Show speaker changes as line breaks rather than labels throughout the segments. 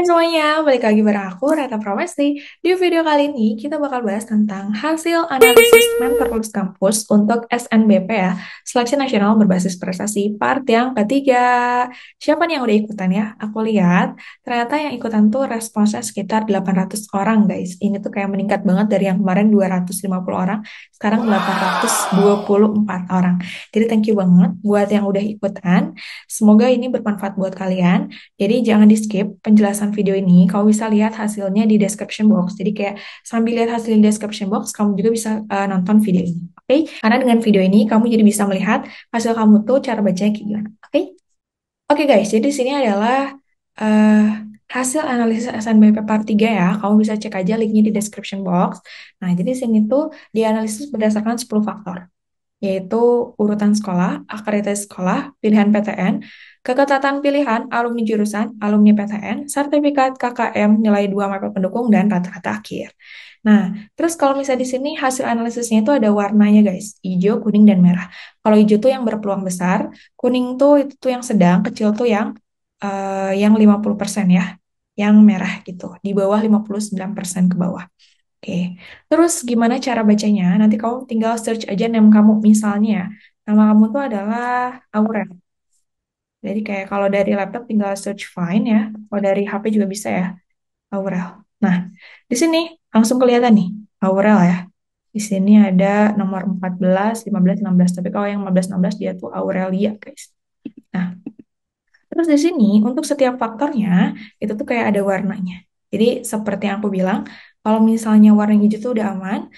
Hai semuanya, balik lagi bareng aku, Rata Pramesti. Di video kali ini, kita bakal bahas tentang hasil analisis mentor lulus kampus untuk SNBP ya, Seleksi Nasional Berbasis Prestasi, part yang ketiga. Siapa nih yang udah ikutan ya? Aku lihat, ternyata yang ikutan tuh responsnya sekitar 800 orang, guys. Ini tuh kayak meningkat banget dari yang kemarin 250 orang, sekarang 824 orang. Jadi thank you banget buat yang udah ikutan. Semoga ini bermanfaat buat kalian. Jadi jangan di skip penjelasan video ini. Kamu bisa lihat hasilnya di description box. Jadi kayak sambil lihat hasil di description box, kamu juga bisa nonton video ini. Oke? Karena dengan video ini kamu jadi bisa melihat hasil kamu tuh cara bacanya kayak gimana. Oke? Oke guys, jadi di sini adalah eh, hasil analisis SNBP part 3 ya. Kamu bisa cek aja linknya di description box. Nah, jadi di sini tuh dianalisis berdasarkan 10 faktor yaitu urutan sekolah, akreditasi sekolah, pilihan PTN, keketatan pilihan, alumni jurusan, alumni PTN, sertifikat KKM, nilai 2 mapel pendukung, dan rata-rata akhir. Nah, terus kalau misalnya di sini hasil analisisnya itu ada warnanya guys, hijau, kuning, dan merah. Kalau hijau tuh yang berpeluang besar, kuning tuh itu tuh yang sedang, kecil tuh yang 50% ya, yang merah gitu, di bawah 59% ke bawah. Oke, terus gimana cara bacanya? Nanti kamu tinggal search aja nama kamu. Misalnya, ya, nama kamu tuh adalah Aurel. Jadi kayak kalau dari laptop tinggal search find ya. Kalau dari HP juga bisa ya, Aurel. Nah, di sini langsung kelihatan nih, Aurel ya. Di sini ada nomor 14, 15, 16. Tapi kalau yang 15, 16 dia tuh Aurelia, guys. Nah, terus di sini untuk setiap faktornya itu tuh kayak ada warnanya. Jadi seperti yang aku bilang, kalau misalnya warna hijau tuh udah aman,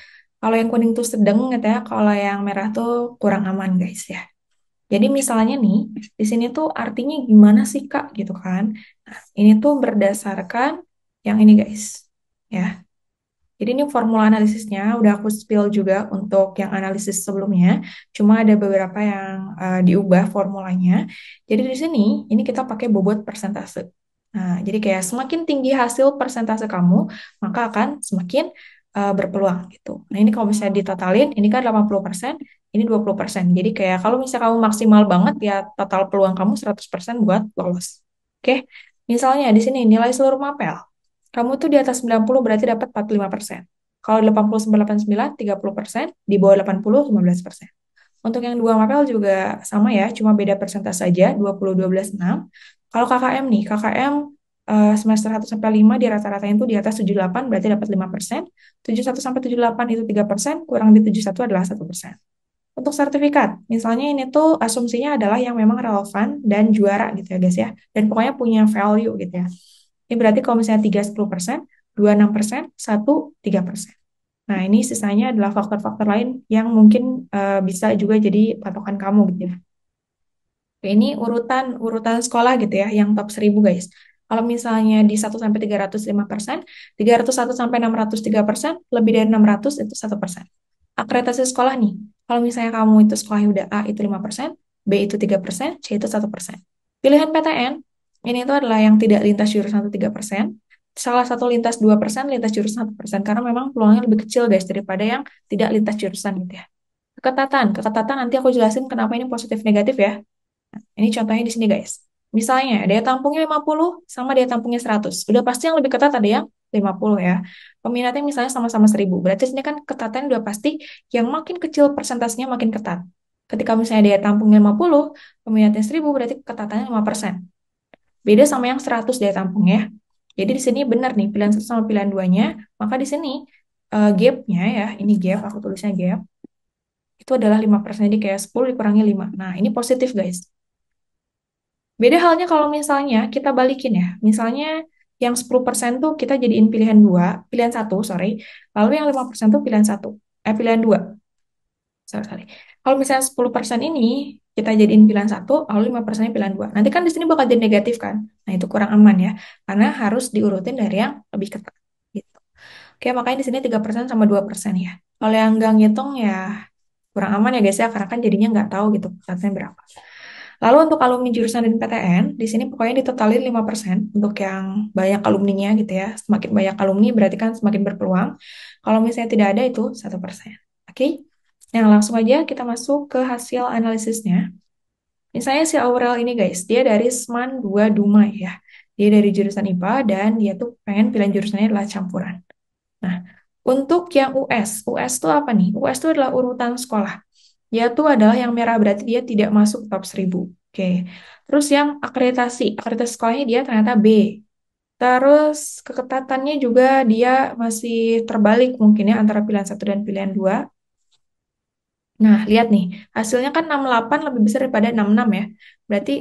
kalau yang kuning tuh sedang gitu ya, kalau yang merah tuh kurang aman guys ya. Jadi misalnya nih, di sini tuh artinya gimana sih Kak gitu kan. Nah, ini tuh berdasarkan yang ini guys. Ya. Jadi ini formula analisisnya udah aku spill juga untuk yang analisis sebelumnya. Cuma ada beberapa yang diubah formulanya. Jadi di sini ini kita pakai bobot persentase. Nah, jadi kayak semakin tinggi hasil persentase kamu, maka akan semakin berpeluang gitu. Nah, ini kalau misalnya ditotalin, ini kan 80%, ini 20%. Jadi kayak kalau misalnya kamu maksimal banget ya total peluang kamu 100% buat lolos. Oke. Misalnya di sini nilai seluruh mapel. Kamu tuh di atas 90 berarti dapat 45%. Kalau 89, 30%, di bawah 80, 15%. Untuk yang dua mapel juga sama ya, cuma beda persentase saja, 20, 12, 6. Kalau KKM nih, KKM semester 1 sampai 5 di rata-ratanya itu di atas 78 berarti dapat 5%. 71 sampai 78 itu 3%, kurang di 71 adalah 1%. Untuk sertifikat, misalnya ini tuh asumsinya adalah yang memang relevan dan juara gitu ya guys ya. Dan pokoknya punya value gitu ya. Ini berarti kalau misalnya 3 10%, 2 6%, 1 3%. Nah, ini sisanya adalah faktor-faktor lain yang mungkin bisa juga jadi patokan kamu gitu ya. Oke, ini urutan sekolah gitu ya, yang top 1000 guys. Kalau misalnya di 1 sampai 305%, 301 sampai 603%, lebih dari 600 itu 1%. Akreditasi sekolah nih, kalau misalnya kamu itu sekolahnya udah A itu 5%, B itu 3%, C itu 1%. Pilihan PTN, ini itu adalah yang tidak lintas jurusan itu 3%, salah satu lintas 2%, lintas jurusan 1%, karena memang peluangnya lebih kecil guys daripada yang tidak lintas jurusan gitu ya. Keketatan nanti aku jelasin kenapa ini positif negatif ya. Ini contohnya di sini guys. Misalnya daya tampungnya 50 sama daya tampungnya 100. Udah pasti yang lebih ketat ada yang 50 ya. Peminatnya misalnya sama-sama 1000. Berarti sini kan ketatnya udah pasti yang makin kecil persentasenya makin ketat. Ketika misalnya daya tampungnya 50, peminatnya 1000 berarti ketatannya 5%. Beda sama yang 100 daya tampungnya. Jadi di sini benar nih pilihan 1 sama pilihan 2-nya. Maka di sini gap-nya ya, ini gap, aku tulisnya gap. Itu adalah 5%. Jadi kayak 10 dikurangi 5. Nah, ini positif guys. Beda halnya kalau misalnya kita balikin ya. Misalnya yang 10% tuh kita jadiin pilihan dua, pilihan satu, sorry. Lalu yang 5% tuh pilihan satu. Pilihan dua. Sorry, sorry. Kalau misalnya 10% ini kita jadiin pilihan satu, lalu 5%-nya pilihan dua. Nanti kan di sini bakal jadi negatif kan. Nah, itu kurang aman ya. Karena harus diurutin dari yang lebih ketat. Gitu. Oke, makanya di sini 3% sama 2% ya. Kalau yang nggak ngitung ya kurang aman ya guys ya. Karena kan jadinya nggak tahu gitu ketatnya berapa. Lalu untuk alumni jurusan dan PTN, di sini pokoknya ditotalin 5% untuk yang banyak alumninya gitu ya. Semakin banyak alumni berarti kan semakin berpeluang. Kalau misalnya tidak ada itu 1%. Oke? Nah, langsung aja kita masuk ke hasil analisisnya. Misalnya si Aurel ini guys, dia dari SMAN 2 Dumai ya. Dia dari jurusan IPA dan dia tuh pengen pilihan jurusannya adalah campuran. Nah, untuk yang US tuh apa nih? US tuh adalah urutan sekolah. Dia tuh adalah yang merah berarti dia tidak masuk top 1000. Oke. Terus yang akreditasi sekolahnya dia ternyata B. Terus keketatannya juga dia masih terbalik mungkin ya antara pilihan satu dan pilihan dua. Nah, lihat nih, hasilnya kan 68 lebih besar daripada 66 ya. Berarti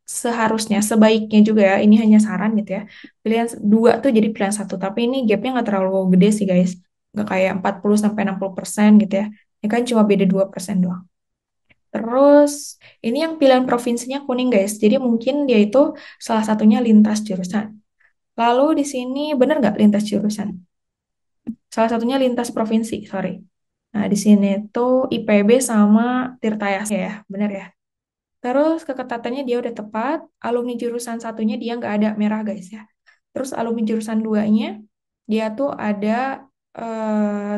seharusnya, sebaiknya juga ya, ini hanya saran gitu ya. Pilihan dua tuh jadi pilihan satu, tapi ini gapnya nggak terlalu gede sih guys. Nggak kayak 40 sampai 60% gitu ya. Ini kan cuma beda 2% doang. Terus, ini yang pilihan provinsinya kuning guys. Jadi mungkin dia itu salah satunya lintas jurusan. Lalu di sini bener nggak lintas jurusan? Salah satunya lintas provinsi, sorry. Nah, di sini tuh IPB sama Tirtayasa ya, bener ya. Terus keketatannya dia udah tepat, alumni jurusan satunya dia nggak ada merah guys ya. Terus alumni jurusan duanya dia tuh ada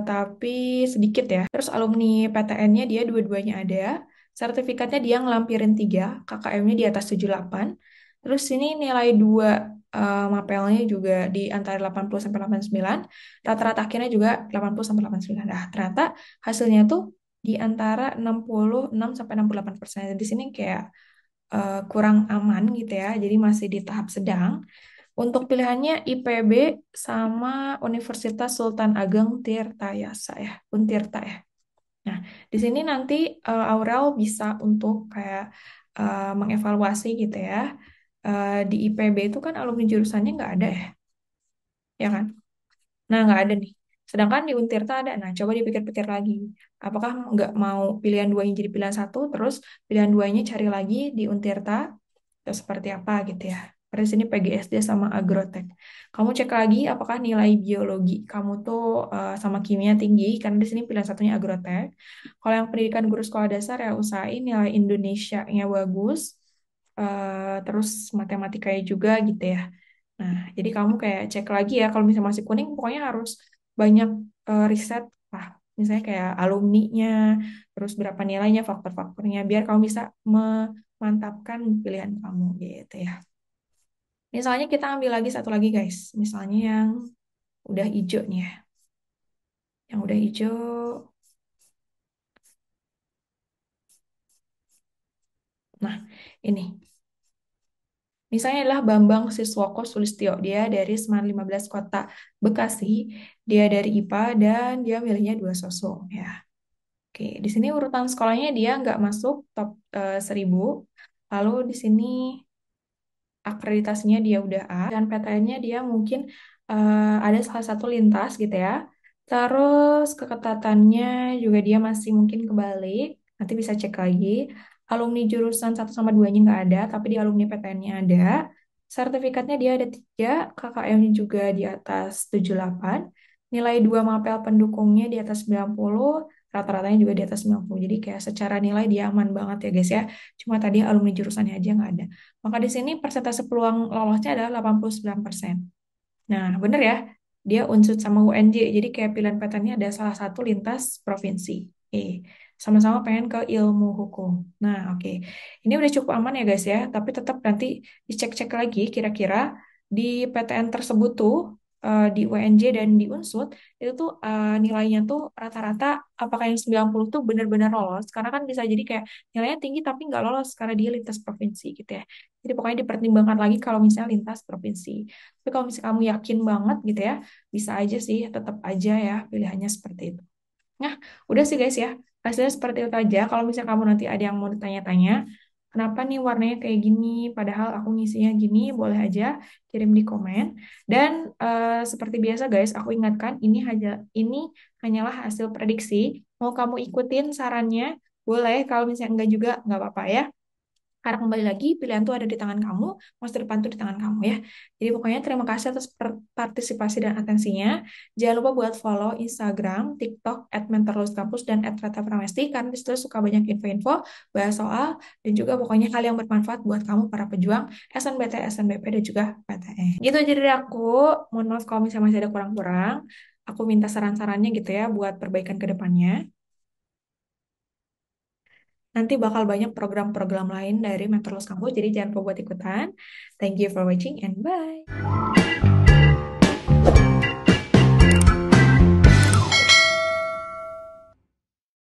tapi sedikit ya. Terus alumni PTN-nya dia dua-duanya ada. Sertifikatnya dia ngelampirin 3, KKM-nya di atas 78. Terus ini nilai 2 mapelnya juga di antara 80 sampai 89. Rata-rata akhirnya juga 80 sampai 89. Nah, ternyata hasilnya tuh di antara 66 sampai 68%. Di sini kayak kurang aman gitu ya. Jadi masih di tahap sedang. Untuk pilihannya IPB sama Universitas Sultan Ageng Tirtayasa ya, Untirta ya. Nah, di sini nanti Aurel bisa untuk kayak mengevaluasi gitu ya. Di IPB itu kan alumni jurusannya nggak ada ya, ya kan? Nah, nggak ada nih. Sedangkan di Untirta ada. Nah, coba dipikir-pikir lagi. Apakah nggak mau pilihan duanya jadi pilihan satu, terus pilihan duanya cari lagi di Untirta, atau seperti apa gitu ya. Pada sini PGSD sama Agrotek. Kamu cek lagi apakah nilai biologi kamu tuh sama kimia tinggi, karena di sini pilihan satunya Agrotek. Kalau yang pendidikan guru sekolah dasar ya usahain nilai Indonesia-nya bagus, terus matematikanya juga gitu ya. Nah, jadi kamu kayak cek lagi ya, kalau misalnya masih kuning, pokoknya harus banyak riset lah. Misalnya kayak alumninya, terus berapa nilainya, faktor-faktornya, biar kamu bisa memantapkan pilihan kamu gitu ya. Misalnya kita ambil lagi satu lagi guys, misalnya yang udah hijau nih ya. Yang udah hijau, nah ini. Misalnya adalah Bambang Siswoko Sulistyo, dia dari Semarang 15 Kota Bekasi, dia dari IPA dan dia milihnya dua sosok ya. Oke, di sini urutan sekolahnya dia nggak masuk top 1000. Lalu di sini akreditasinya dia udah A dan PTN-nya dia mungkin ada salah satu lintas gitu ya. Terus keketatannya juga dia masih mungkin kebalik. Nanti bisa cek lagi. Alumni jurusan satu sama 2-nya nggak ada, tapi di alumni PTN-nya ada. Sertifikatnya dia ada 3, KKM-nya juga di atas 78. Nilai 2 mapel pendukungnya di atas 90, rata-ratanya juga di atas 90. Jadi kayak secara nilai dia aman banget ya guys ya. Cuma tadi alumni jurusannya aja nggak ada. Maka di sini persentase peluang lolosnya adalah 89%. Nah, bener ya, dia unsut sama UNJ, jadi kayak pilihan PTN-nya ada salah satu lintas provinsi. Sama-sama pengen ke ilmu hukum. Nah, oke. Ini udah cukup aman ya guys ya, tapi tetap nanti dicek-cek lagi kira-kira di PTN tersebut tuh, di UNJ dan di Unsut, itu tuh nilainya tuh rata-rata apakah yang 90 tuh benar-benar lolos, karena kan bisa jadi kayak nilainya tinggi tapi nggak lolos karena dia lintas provinsi gitu ya. Jadi pokoknya dipertimbangkan lagi kalau misalnya lintas provinsi. Tapi kalau misalnya kamu yakin banget gitu ya, bisa aja sih, tetap aja ya pilihannya seperti itu. Nah, udah sih guys ya. Hasilnya seperti itu aja. Kalau misalnya kamu nanti ada yang mau ditanya-tanya, kenapa nih warnanya kayak gini, padahal aku ngisinya gini, boleh aja kirim di komen. Dan seperti biasa guys, aku ingatkan ini hanyalah hasil prediksi. Mau kamu ikutin sarannya, boleh. Kalau misalnya enggak juga, nggak apa-apa ya. Karena kembali lagi, pilihan itu ada di tangan kamu, masa depan itu di tangan kamu ya. Jadi pokoknya terima kasih atas partisipasi dan atensinya. Jangan lupa buat follow Instagram, TikTok, @mentorluskampus dan @ratapramesti, karena di situ suka banyak info-info, bahas soal, dan juga pokoknya hal yang bermanfaat buat kamu para pejuang SNBT, SNBP, dan juga PTN. Gitu aja dari aku. Mohon maaf kalau misalnya masih ada kurang-kurang. Aku minta saran-sarannya gitu ya buat perbaikan ke depannya. Nanti bakal banyak program-program lain dari Mentorless Kampus, jadi jangan lupa buat ikutan. Thank you for watching and bye.